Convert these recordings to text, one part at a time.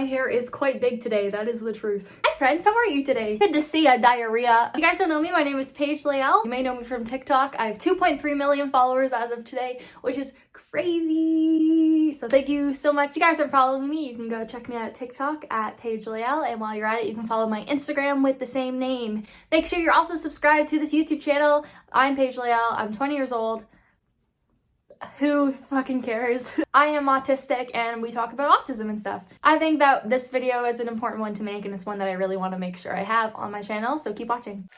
My hair is quite big today, that is the truth. Hi friends, how are you today? Good to see ya, diarrhea. If you guys don't know me, my name is Paige Hennekam. You may know me from TikTok. I have 2.3 million followers as of today, which is crazy. So thank you so much. If you guys aren't following me, you can go check me out at TikTok at Paige Hennekam, and while you're at it, you can follow my Instagram with the same name. Make sure you're also subscribed to this YouTube channel. I'm Paige Hennekam. I'm 20 years old. Who fucking cares? I am autistic and we talk about autism and stuff. I think that this video is an important one to make, and it's one that I really want to make sure I have on my channel, so keep watching.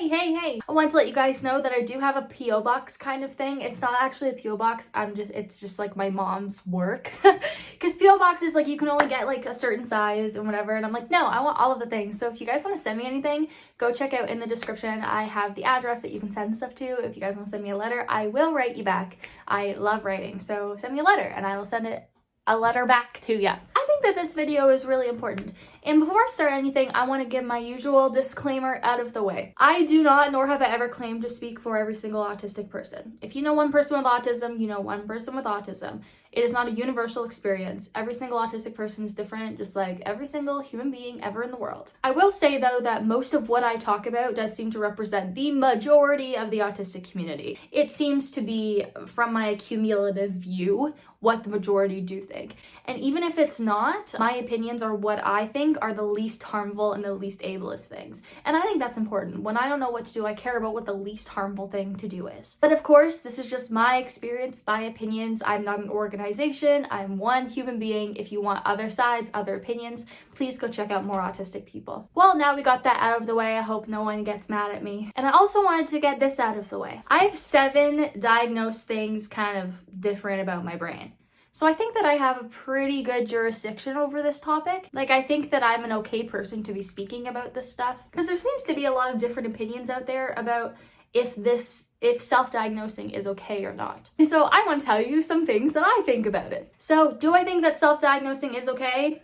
Hey, I want to let you guys know that I do have a P.O. box kind of thing. It's not actually a P.O. box, it's just like my mom's work. Because P.O. boxes, like, you can only get like a certain size and whatever, and I'm like, no, I want all of the things. So if you guys want to send me anything, go check out in the description. I have the address that you can send stuff to. If you guys want to send me a letter, I will write you back. I love writing, so send me a letter and I will send a letter back to you. I think that this video is really important. And before I start anything, I want to give my usual disclaimer out of the way. I do not, nor have I ever claimed to speak for every single autistic person. If you know one person with autism, you know one person with autism. It is not a universal experience. Every single autistic person is different, just like every single human being ever in the world. I will say though that most of what I talk about does seem to represent the majority of the autistic community. It seems to be, from my cumulative view, what the majority do think. And even if it's not, my opinions are what I think are the least harmful and the least ableist things. And I think that's important. When I don't know what to do, I care about what the least harmful thing to do is. But of course, this is just my experience, my opinions. I'm not an organization. I'm one human being. If you want other sides, other opinions, please go check out more autistic people. Well, now we got that out of the way. I hope no one gets mad at me. And I also wanted to get this out of the way. I have 7 diagnosed things kind of different about my brain. So I think that I have a pretty good jurisdiction over this topic. Like, I think that I'm an okay person to be speaking about this stuff, because there seems to be a lot of different opinions out there about if self-diagnosing is okay or not. And so I want to tell you some things that I think about it. So do I think that self-diagnosing is okay?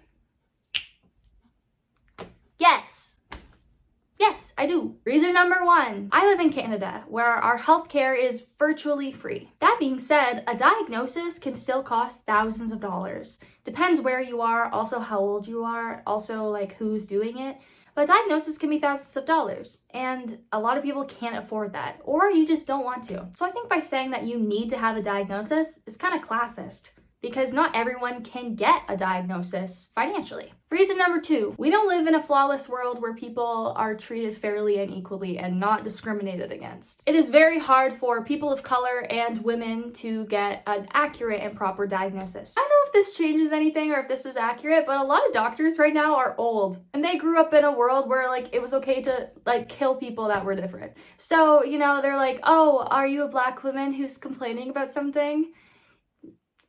Yes. Yes, I do. Reason number 1, I live in Canada, where our healthcare is virtually free. That being said, a diagnosis can still cost thousands of dollars. Depends where you are, also how old you are, also like who's doing it. But diagnosis can be thousands of dollars, and a lot of people can't afford that, or you just don't want to. So I think by saying that you need to have a diagnosis is kind of classist, because not everyone can get a diagnosis financially. Reason number 2, we don't live in a flawless world where people are treated fairly and equally and not discriminated against. It is very hard for people of color and women to get an accurate and proper diagnosis. I don't know if this changes anything or if this is accurate, but a lot of doctors right now are old, and they grew up in a world where like it was okay to like kill people that were different. So, you know, they're like, oh, are you a black woman who's complaining about something?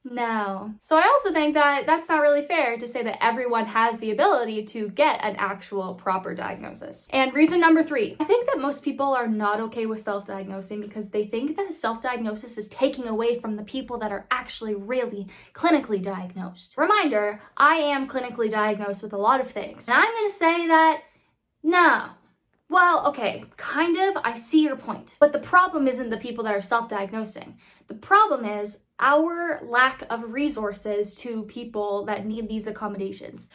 No. So I also think that that's not really fair to say that everyone has the ability to get an actual proper diagnosis. And reason number 3, I think that most people are not okay with self-diagnosing because they think that self-diagnosis is taking away from the people that are actually really clinically diagnosed. Reminder, I am clinically diagnosed with a lot of things. And I'm gonna say that, no. Well, okay, kind of, I see your point. But the problem isn't the people that are self-diagnosing. The problem is our lack of resources to people that need these accommodations.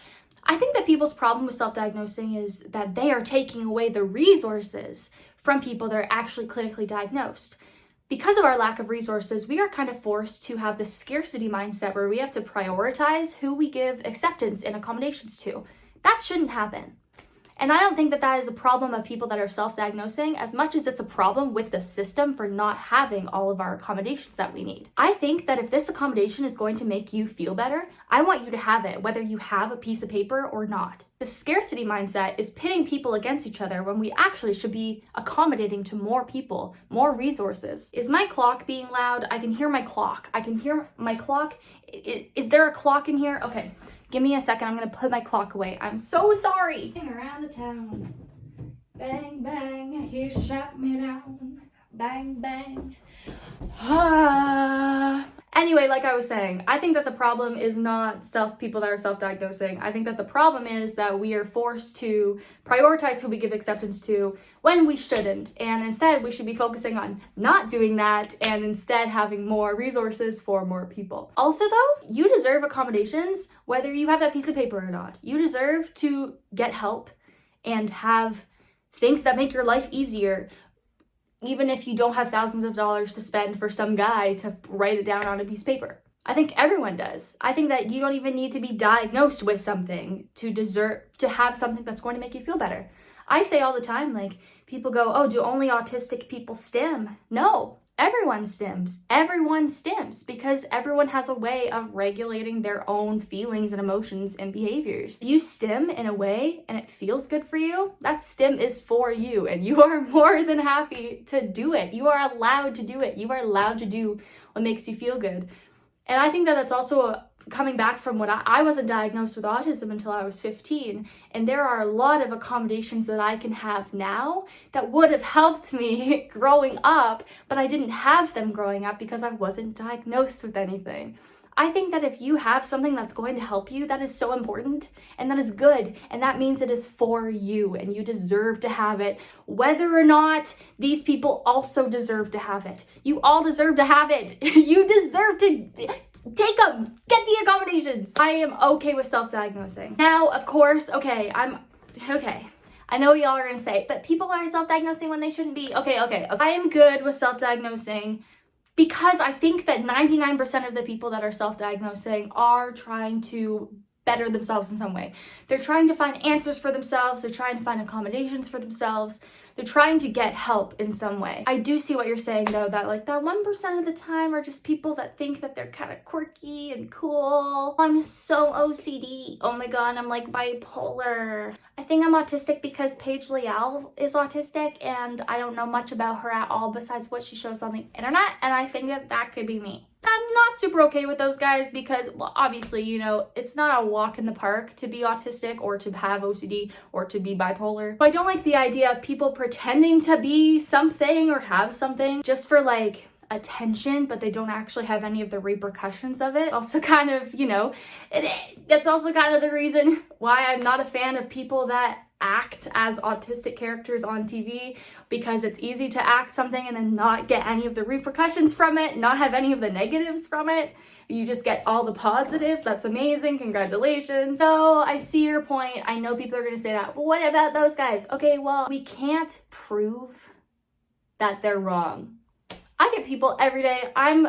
I think that people's problem with self-diagnosing is that they are taking away the resources from people that are actually clinically diagnosed. Because of our lack of resources, we are kind of forced to have this scarcity mindset where we have to prioritize who we give acceptance and accommodations to. That shouldn't happen. And I don't think that that is a problem of people that are self-diagnosing as much as it's a problem with the system for not having all of our accommodations that we need. I think that if this accommodation is going to make you feel better, I want you to have it, whether you have a piece of paper or not. The scarcity mindset is pitting people against each other when we actually should be accommodating to more people, more resources. Is my clock being loud? I can hear my clock. I can hear my clock. Is there a clock in here? Okay. Give me a second, I'm gonna put my clock away. I'm so sorry. Around the town, bang, bang, he shot me down, bang, bang. Anyway, like I was saying, I think that the problem is not people that are self-diagnosing. I think that the problem is that we are forced to prioritize who we give acceptance to when we shouldn't. And instead, we should be focusing on not doing that and instead having more resources for more people. Also, though, you deserve accommodations whether you have that piece of paper or not. You deserve to get help and have things that make your life easier, even if you don't have thousands of dollars to spend for some guy to write it down on a piece of paper. I think everyone does. I think that you don't even need to be diagnosed with something to deserve to have something that's going to make you feel better. I say all the time, like, people go, oh, do only autistic people stim? No, everyone stims. Everyone stims because everyone has a way of regulating their own feelings and emotions and behaviors. If you stim in a way and it feels good for you, that stim is for you and you are more than happy to do it. You are allowed to do it. You are allowed to do what makes you feel good. And I think that that's also coming back from what I wasn't diagnosed with autism until I was 15. And there are a lot of accommodations that I can have now that would have helped me growing up, but I didn't have them growing up because I wasn't diagnosed with anything. I think that if you have something that's going to help you, that is so important and that is good. And that means it is for you and you deserve to have it, whether or not these people also deserve to have it. You all deserve to have it. You deserve to take them, get the accommodations. I am okay with self-diagnosing. Now, of course, okay. I know y'all are gonna say, but people are self-diagnosing when they shouldn't be. Okay. I am good with self-diagnosing because I think that 99% of the people that are self-diagnosing are trying to better themselves in some way. They're trying to find answers for themselves. They're trying to find accommodations for themselves. They're trying to get help in some way. I do see what you're saying though, that like that 1% of the time are just people that think that they're kind of quirky and cool. I'm so OCD. Oh my God, I'm like bipolar. I think I'm autistic because Paige Hennekam is autistic and I don't know much about her at all besides what she shows on the internet, and I think that that could be me. I'm not super okay with those guys because, well, obviously, you know, it's not a walk in the park to be autistic or to have OCD or to be bipolar. But I don't like the idea of people pretending to be something or have something just for like attention, but they don't actually have any of the repercussions of it. Also kind of, you know, that's also kind of the reason why I'm not a fan of people that act as autistic characters on TV, because it's easy to act something and then not get any of the repercussions from it, not have any of the negatives from it. You just get all the positives. That's amazing. Congratulations. So I see your point. I know people are going to say that, but what about those guys? Okay, well, we can't prove that they're wrong. I get people every day. I'm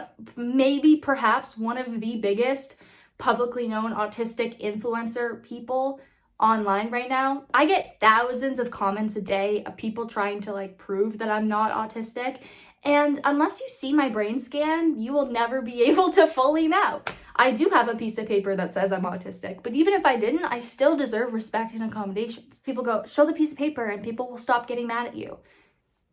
perhaps one of the biggest publicly known autistic influencer people online right now. I get thousands of comments a day of people trying to like prove that I'm not autistic. And unless you see my brain scan, you will never be able to fully know. I do have a piece of paper that says I'm autistic, but even if I didn't, I still deserve respect and accommodations. People go, show the piece of paper and people will stop getting mad at you.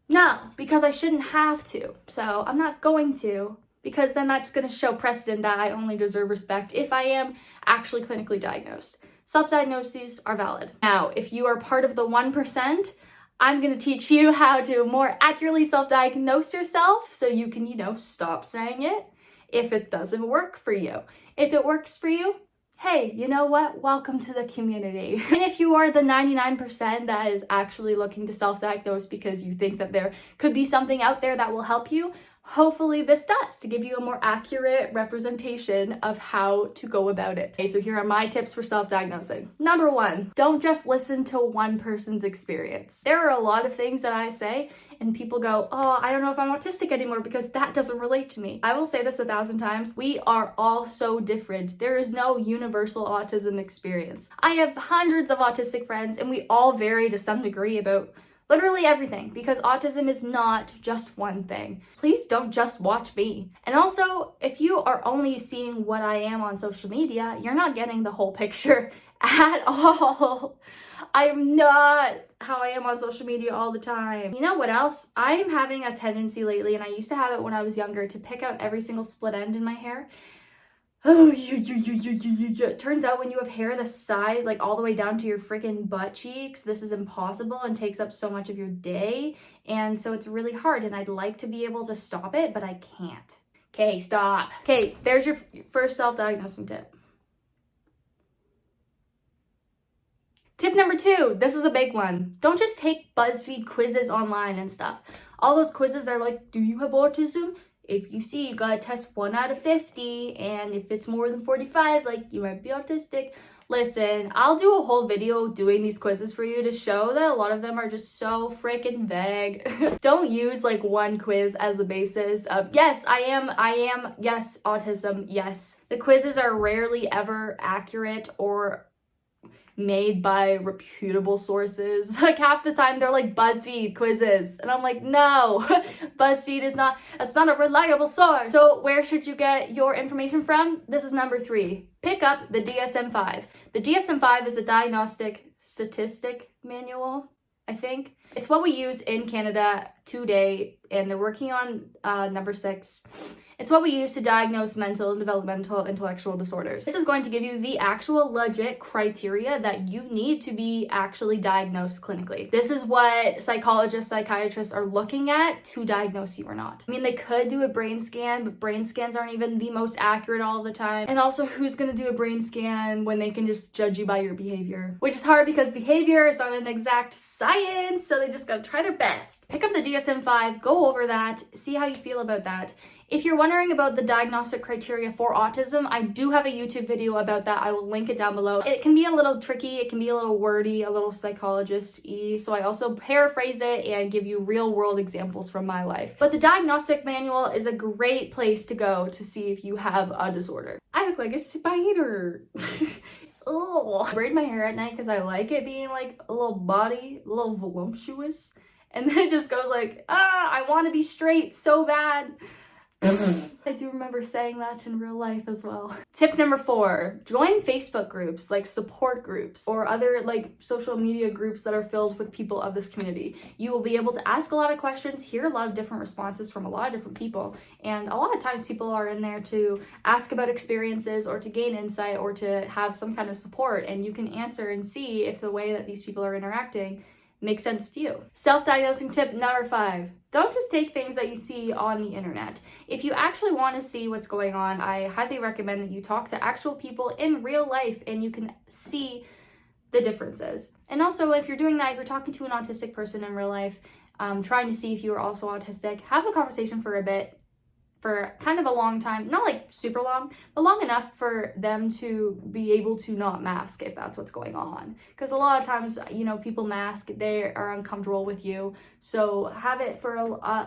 No, because I shouldn't have to. So I'm not going to, because then that's going to show precedent that I only deserve respect if I am actually clinically diagnosed. Self-diagnoses are valid. Now, if you are part of the 1%, I'm going to teach you how to more accurately self-diagnose yourself so you can, you know, stop saying it if it doesn't work for you. If it works for you, hey, you know what? Welcome to the community. And if you are the 99% that is actually looking to self-diagnose because you think that there could be something out there that will help you, hopefully this does, to give you a more accurate representation of how to go about it. Okay, so here are my tips for self-diagnosing. Number 1, don't just listen to one person's experience. There are a lot of things that I say and people go, oh, I don't know if I'm autistic anymore because that doesn't relate to me. I will say this 1,000 times. We are all so different. There is no universal autism experience. I have hundreds of autistic friends and we all vary to some degree about literally everything, because autism is not just one thing. Please don't just watch me. And also, if you are only seeing what I am on social media, you're not getting the whole picture at all. I am not how I am on social media all the time. You know what else? I am having a tendency lately, and I used to have it when I was younger, to pick out every single split end in my hair. Oh, it turns out when you have hair the size, like all the way down to your freaking butt cheeks, this is impossible and takes up so much of your day. And so it's really hard, and I'd like to be able to stop it, but I can't. Okay, stop. Okay, there's your first self-diagnosing tip. Tip number 2, this is a big one. Don't just take BuzzFeed quizzes online and stuff. All those quizzes are like, do you have autism? If you see, you gotta test 1 out of 50, and if it's more than 45, like, you might be autistic. Listen, I'll do a whole video doing these quizzes for you to show that a lot of them are just so freaking vague. Don't use like one quiz as the basis of, yes, I am, yes, autism, yes. The quizzes are rarely ever accurate or made by reputable sources. Like half the time they're like BuzzFeed quizzes, and I'm like, no, BuzzFeed is not, it's not a reliable source. So where should you get your information from? This is number 3. Pick up the DSM-5. The DSM-5 is a diagnostic statistic manual, I think. It's what we use in Canada today, and they're working on number 6. It's what we use to diagnose mental and developmental intellectual disorders. This is going to give you the actual legit criteria that you need to be actually diagnosed clinically. This is what psychologists, psychiatrists are looking at to diagnose you or not. I mean, they could do a brain scan, but brain scans aren't even the most accurate all the time. And also, who's gonna do a brain scan when they can just judge you by your behavior? Which is hard because behavior is not an exact science, so they just gotta try their best. Pick up the DSM-5, go over that, see how you feel about that. If you're wondering about the diagnostic criteria for autism, I do have a YouTube video about that. I will link it down below. It can be a little tricky, it can be a little wordy, a little psychologist-y, so I also paraphrase it and give you real-world examples from my life. But the diagnostic manual is a great place to go to see if you have a disorder. I look like a spider. Oh, I braid my hair at night because I like it being like a little body, a little voluptuous, and then it just goes like, I want to be straight so bad. I do remember saying that in real life as well. Tip number 4, join Facebook groups, like support groups or other like social media groups that are filled with people of this community. You will be able to ask a lot of questions, hear a lot of different responses from a lot of different people, and a lot of times people are in there to ask about experiences or to gain insight or to have some kind of support, and you can answer and see if the way that these people are interacting makes sense to you. Self-diagnosing tip number 5. Don't just take things that you see on the internet. If you actually want to see what's going on, I highly recommend that you talk to actual people in real life and you can see the differences. And also, if you're doing that, if you're talking to an autistic person in real life, trying to see if you are also autistic, have a conversation for a bit, for kind of a long time, not like super long, but long enough for them to be able to not mask if that's what's going on. Because a lot of times, you know, people mask, they are uncomfortable with you. So have it for,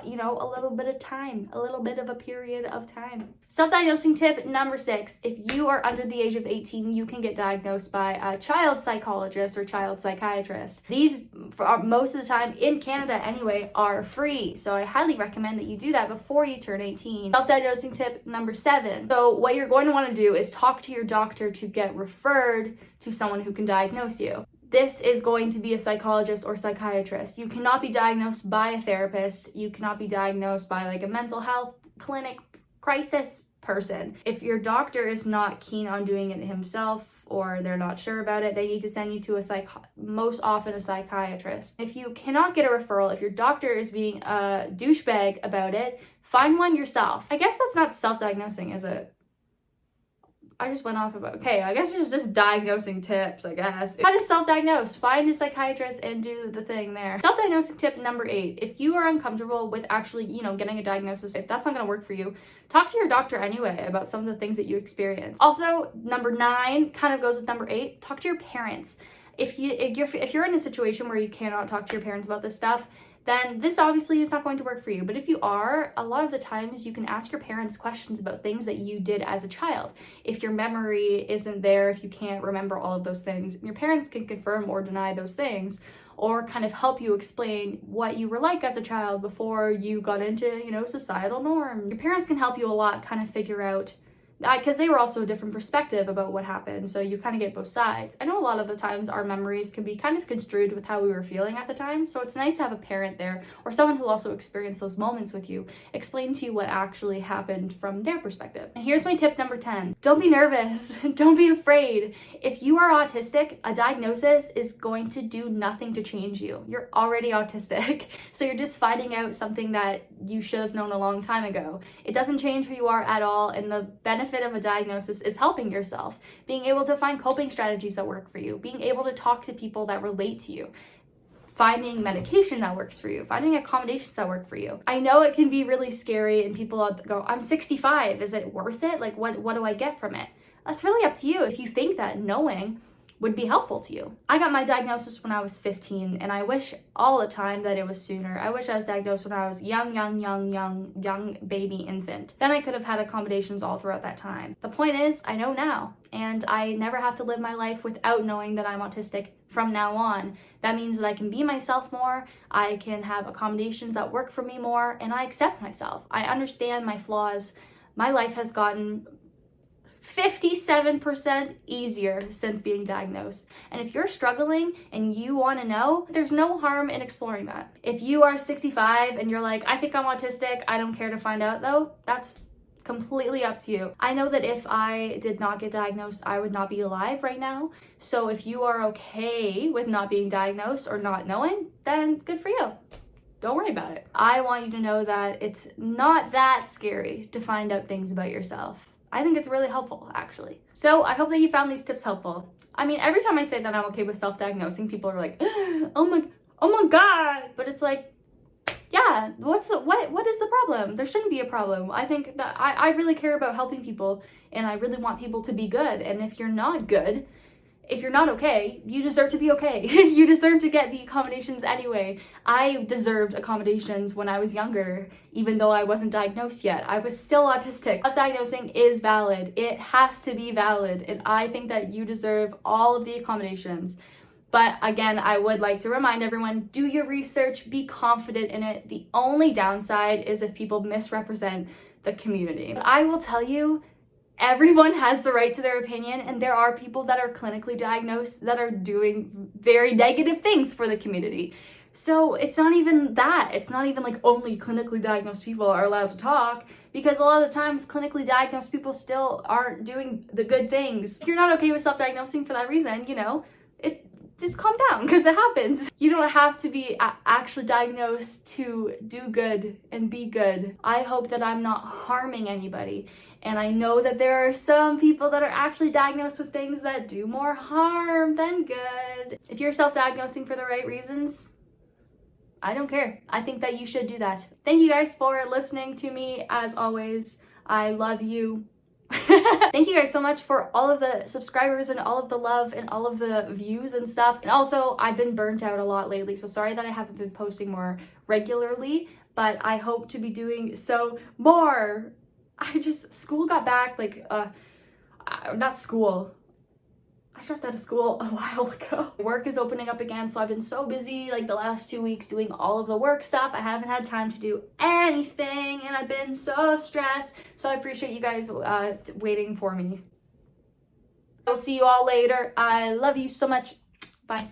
you know, a little bit of time, a little bit of a period of time. Self-diagnosing tip number 6. If you are under the age of 18, you can get diagnosed by a child psychologist or child psychiatrist. These, most of the time in Canada anyway, are free. So I highly recommend that you do that before you turn 18. Self-diagnosing tip number 7. So what you're going to want to do is talk to your doctor to get referred to someone who can diagnose you. This is going to be a psychologist or psychiatrist. You cannot be diagnosed by a therapist. You cannot be diagnosed by like a mental health clinic crisis person. If your doctor is not keen on doing it himself or they're not sure about it, they need to send you to most often a psychiatrist. If you cannot get a referral, if your doctor is being a douchebag about it, find one yourself. I guess that's not self-diagnosing, is it? I just went off about, okay, I guess it's just diagnosing tips, I guess. How to self-diagnose? Find a psychiatrist and do the thing there. Self-diagnosing tip number 8. If you are uncomfortable with actually, you know, getting a diagnosis, if that's not gonna work for you, talk to your doctor anyway about some of the things that you experience. Also, number 9 kind of goes with number 8. Talk to your parents. If you're in a situation where you cannot talk to your parents about this stuff, then this obviously is not going to work for you. But if you are, a lot of the times you can ask your parents questions about things that you did as a child. If your memory isn't there, if you can't remember all of those things, your parents can confirm or deny those things, or kind of help you explain what you were like as a child before you got into, you know, societal norms. Your parents can help you a lot kind of figure out because they were also a different perspective about what happened, so you kind of get both sides. I know a lot of the times our memories can be kind of construed with how we were feeling at the time, so it's nice to have a parent there or someone who also experienced those moments with you explain to you what actually happened from their perspective. And here's my tip number 10. Don't be nervous. Don't be afraid. If you are autistic, a diagnosis is going to do nothing to change you. You're already autistic, so you're just finding out something that you should have known a long time ago. It doesn't change who you are at all, and the benefit of a diagnosis is helping yourself, being able to find coping strategies that work for you, being able to talk to people that relate to you, finding medication that works for you, finding accommodations that work for you. I know it can be really scary, and people go, I'm 65, is it worth it? Like, what do I get from it? That's really up to you if you think that knowing would be helpful to you. I got my diagnosis when I was 15, and I wish all the time that it was sooner. I wish I was diagnosed when I was young baby infant. Then I could have had accommodations all throughout that time. The point is, I know now, and I never have to live my life without knowing that I'm autistic from now on. That means that I can be myself more, I can have accommodations that work for me more, and I accept myself. I understand my flaws. My life has gotten 57% easier since being diagnosed. And if you're struggling and you want to know, there's no harm in exploring that. If you are 65 and you're like, I think I'm autistic, I don't care to find out though, that's completely up to you. I know that if I did not get diagnosed, I would not be alive right now. So if you are okay with not being diagnosed or not knowing, then good for you. Don't worry about it. I want you to know that it's not that scary to find out things about yourself. I think it's really helpful, actually. So I hope that you found these tips helpful. I mean, every time I say that I'm okay with self-diagnosing, people are like, oh my God. But it's like, yeah, what is the problem? There shouldn't be a problem. I think that I really care about helping people, and I really want people to be good. And if you're not good, if you're not okay, you deserve to be okay. You deserve to get the accommodations anyway. I deserved accommodations when I was younger, even though I wasn't diagnosed yet. I was still autistic. Self-diagnosing is valid. It has to be valid. And I think that you deserve all of the accommodations. But again, I would like to remind everyone, do your research, be confident in it. The only downside is if people misrepresent the community. I will tell you, everyone has the right to their opinion, and there are people that are clinically diagnosed that are doing very negative things for the community. So it's not even that. It's not even like only clinically diagnosed people are allowed to talk, because a lot of the times clinically diagnosed people still aren't doing the good things. If you're not okay with self-diagnosing for that reason, just calm down, because it happens. You don't have to be actually diagnosed to do good and be good. I hope that I'm not harming anybody. And I know that there are some people that are actually diagnosed with things that do more harm than good. If you're self-diagnosing for the right reasons, I don't care. I think that you should do that. Thank you guys for listening to me. As always, I love you. Thank you guys so much for all of the subscribers and all of the love and all of the views and stuff. And also, I've been burnt out a lot lately, so sorry that I haven't been posting more regularly, but I hope to be doing so more. School got back, not school. I dropped out of school a while ago. Work is opening up again, so I've been so busy the last 2 weeks doing all of the work stuff. I haven't had time to do anything, and I've been so stressed. So I appreciate you guys waiting for me. I'll see you all later. I love you so much. Bye.